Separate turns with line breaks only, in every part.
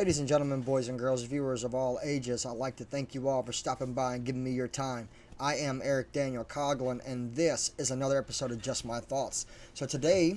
Ladies and gentlemen, boys and girls, viewers of all ages, I'd like to thank you all for stopping by and giving me your time. I am Eric Daniel Coughlin, and this is another episode of Just My Thoughts. So today,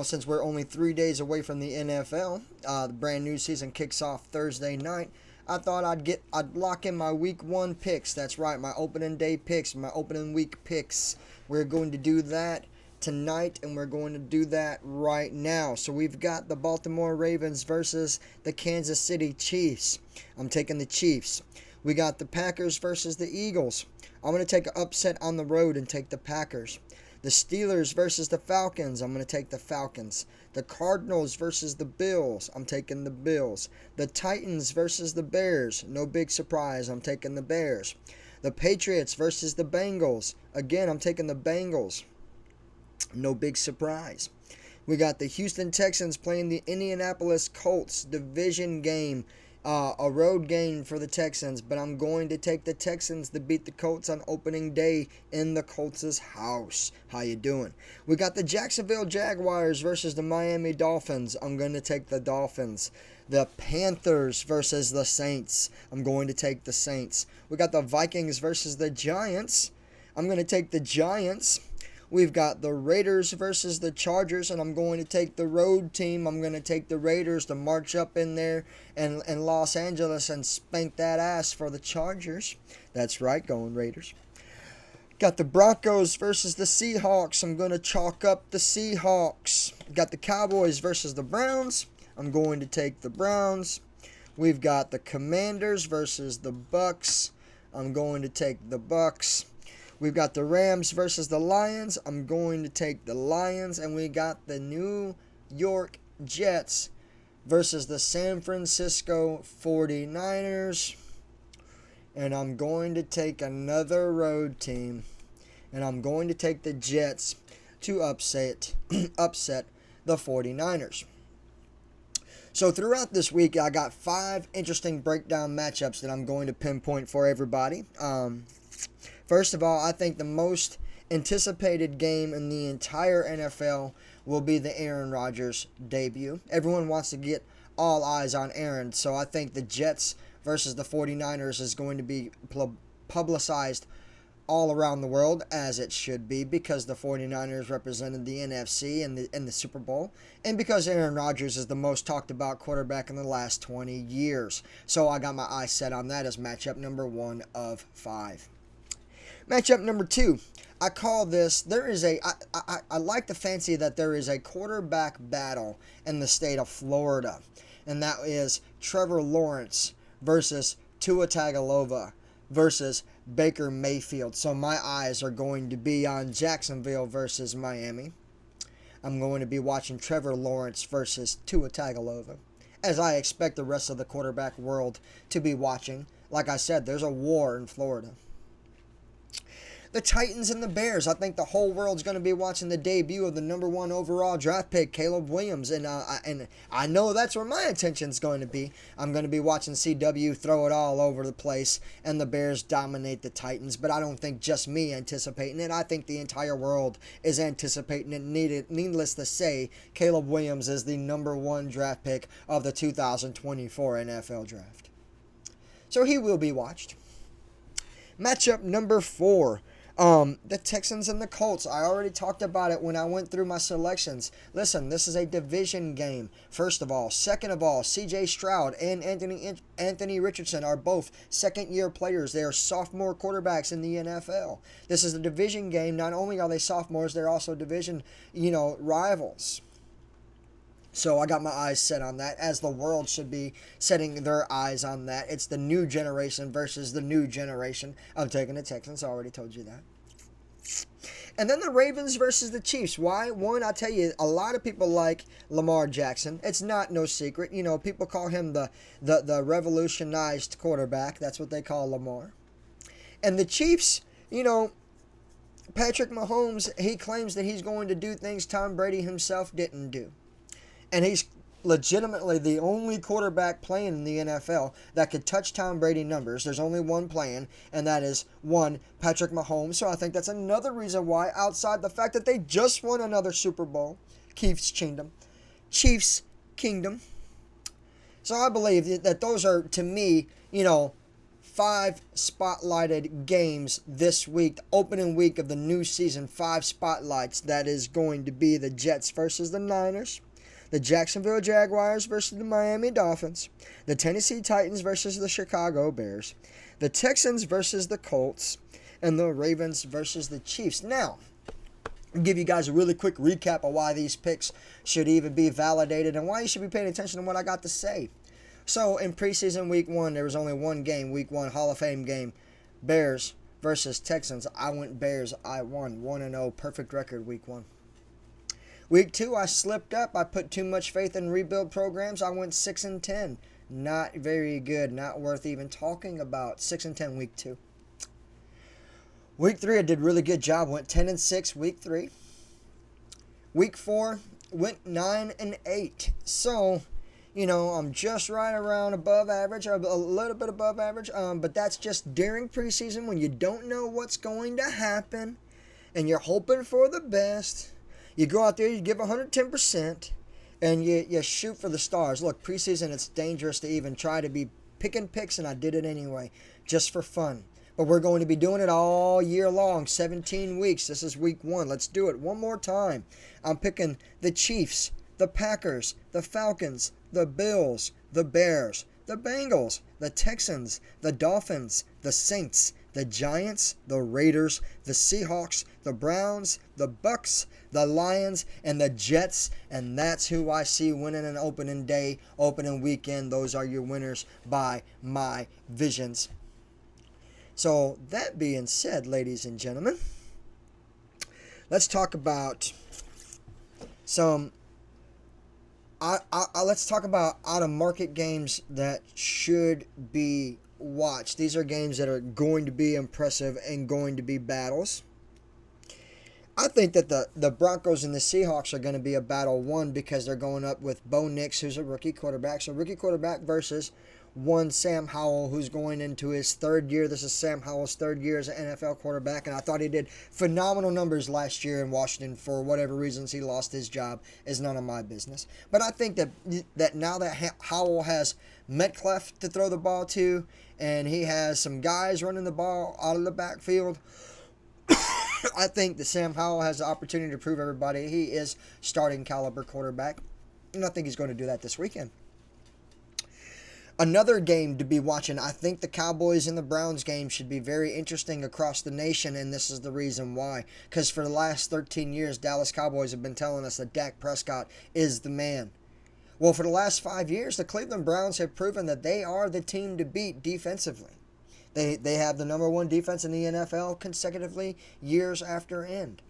since we're only 3 days away from the NFL, the brand new season kicks off Thursday night. I thought I'd lock in my week 1 picks. That's right, my opening day picks, my opening week picks. We're going to do that tonight, and we're going to do that right now. So we've got the Baltimore Ravens versus the Kansas City Chiefs. I'm taking the Chiefs. We got the Packers versus the Eagles. I'm going to take an upset on the road and take the Packers. The Steelers versus the Falcons. I'm going to take the Falcons. The Cardinals versus the Bills. I'm taking the Bills. The Titans versus the Bears. No big surprise. I'm taking the Bears. The Patriots versus the Bengals. Again, I'm taking the Bengals. No big surprise. We got the Houston Texans playing the Indianapolis Colts. Division game. A road game for the Texans, but I'm going to take the Texans to beat the Colts on opening day in the Colts' house. How you doing? We got the Jacksonville Jaguars versus the Miami Dolphins. I'm going to take the Dolphins. The Panthers versus the Saints. I'm going to take the Saints. We got the Vikings versus the Giants. I'm going to take the Giants. We've got the Raiders versus the Chargers, and I'm going to take the road team. I'm going to take the Raiders to march up in there in Los Angeles and spank that ass for the Chargers. That's right, going Raiders. Got the Broncos versus the Seahawks. I'm going to chalk up the Seahawks. Got the Cowboys versus the Browns. I'm going to take the Browns. We've got the Commanders versus the Bucks. I'm going to take the Bucks. We've got the Rams versus the Lions. I'm going to take the Lions. And we got the New York Jets versus the San Francisco 49ers. And I'm going to take another road team. And I'm going to take the Jets to upset the 49ers. So throughout this week, I got 5 interesting breakdown matchups that I'm going to pinpoint for everybody. First of all, I think the most anticipated game in the entire NFL will be the Aaron Rodgers debut. Everyone wants to get all eyes on Aaron, so I think the Jets versus the 49ers is going to be publicized all around the world, as it should be, because the 49ers represented the NFC in the Super Bowl, and because Aaron Rodgers is the most talked about quarterback in the last 20 years. So I got my eyes set on that as matchup number 1 of 5. Matchup number 2, I call this, I like the fancy that there is a quarterback battle in the state of Florida, and that is Trevor Lawrence versus Tua Tagovailoa versus Baker Mayfield. So my eyes are going to be on Jacksonville versus Miami. I'm going to be watching Trevor Lawrence versus Tua Tagovailoa, as I expect the rest of the quarterback world to be watching. Like I said, there's a war in Florida. The Titans and the Bears. I think the whole world's going to be watching the debut of the number 1 overall draft pick, Caleb Williams. And I know that's where my attention's going to be. I'm going to be watching CW throw it all over the place and the Bears dominate the Titans. But I don't think just me anticipating it. I think the entire world is anticipating it. Needless to say, Caleb Williams is the number 1 draft pick of the 2024 NFL draft. So he will be watched. Matchup number 4. The Texans and the Colts. I already talked about it when I went through my selections. Listen, this is a division game, first of all. Second of all, C.J. Stroud and Anthony Richardson are both second-year players. They are sophomore quarterbacks in the NFL. This is a division game. Not only are they sophomores, they're also division, rivals. So I got my eyes set on that, as the world should be setting their eyes on that. It's the new generation versus the new generation. I'm taking the Texans. I already told you that. And then the Ravens versus the Chiefs. Why? One, I'll tell you, a lot of people like Lamar Jackson. It's no secret. People call him the revolutionized quarterback. That's what they call Lamar. And the Chiefs, Patrick Mahomes, he claims that he's going to do things Tom Brady himself didn't do. And he's legitimately the only quarterback playing in the NFL that could touch Tom Brady numbers. There's only one playing, and that is one, Patrick Mahomes. So I think that's another reason why, outside the fact that they just won another Super Bowl, Chiefs Kingdom, So I believe that those are, to me, 5 spotlighted games this week, the opening week of the new season. 5 spotlights. That is going to be the Jets versus the Niners, the Jacksonville Jaguars versus the Miami Dolphins, the Tennessee Titans versus the Chicago Bears, the Texans versus the Colts, and the Ravens versus the Chiefs. Now, I'll give you guys a really quick recap of why these picks should even be validated and why you should be paying attention to what I got to say. So, in preseason week 1, there was only one game, week 1, Hall of Fame game, Bears versus Texans. I went Bears. I won 1-0, perfect record week 1. Week 2, I slipped up. I put too much faith in rebuild programs. I went 6-10. Not very good. Not worth even talking about. 6-10 week 2. Week 3, I did a really good job. Went 10-6 week 3. Week 4, went 9-8. So, I'm just right around above average, or a little bit above average. But that's just during preseason when you don't know what's going to happen and you're hoping for the best. You go out there, you give 110%, and you shoot for the stars. Look, preseason, it's dangerous to even try to be picking picks, and I did it anyway, just for fun. But we're going to be doing it all year long, 17 weeks. This is week 1. Let's do it one more time. I'm picking the Chiefs, the Packers, the Falcons, the Bills, the Bears, the Bengals, the Texans, the Dolphins, the Saints, the Giants, the Raiders, the Seahawks, the Browns, the Bucks, the Lions, and the Jets. And that's who I see winning an opening day, opening weekend. Those are your winners by my visions. So, that being said, ladies and gentlemen, let's talk about let's talk about out-of-market games that should be watched. These are games that are going to be impressive and going to be battles. I think that the Broncos and the Seahawks are going to be a battle, one, because they're going up with Bo Nix, who's a rookie quarterback. So, rookie quarterback versus one Sam Howell, who's going into his 3rd year. This is Sam Howell's 3rd year as an NFL quarterback, and I thought he did phenomenal numbers last year in Washington. For whatever reasons he lost his job is none of my business. But I think that now that Howell has Metcalf to throw the ball to, and he has some guys running the ball out of the backfield, I think that Sam Howell has the opportunity to prove everybody he is starting caliber quarterback, and I think he's going to do that this weekend. Another game to be watching, I think the Cowboys and the Browns game should be very interesting across the nation, and this is the reason why. Because for the last 13 years, Dallas Cowboys have been telling us that Dak Prescott is the man. Well, for the last 5 years, the Cleveland Browns have proven that they are the team to beat defensively. They have the number 1 defense in the NFL consecutively years after end.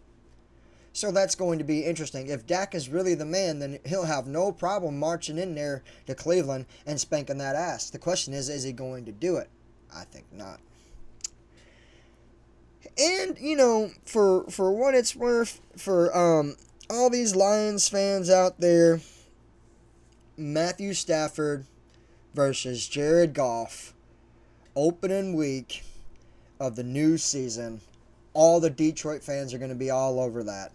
So that's going to be interesting. If Dak is really the man, then he'll have no problem marching in there to Cleveland and spanking that ass. The question is he going to do it? I think not. And, for what it's worth, for all these Lions fans out there, Matthew Stafford versus Jared Goff, opening week of the new season. All the Detroit fans are going to be all over that.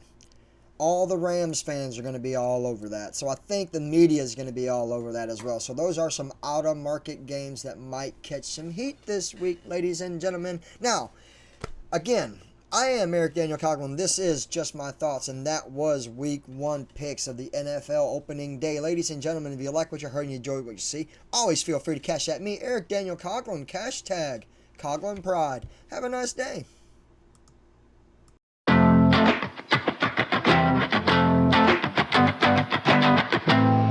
All the Rams fans are going to be all over that. So I think the media is going to be all over that as well. So those are some out-of-market games that might catch some heat this week, ladies and gentlemen. Now, again, I am Eric Daniel Coughlin. This is Just My Thoughts, and that was Week 1 picks of the NFL opening day. Ladies and gentlemen, if you like what you heard and you enjoyed what you see, always feel free to cash at me, Eric Daniel Coughlin, #Coughlin Pride. Have a nice day.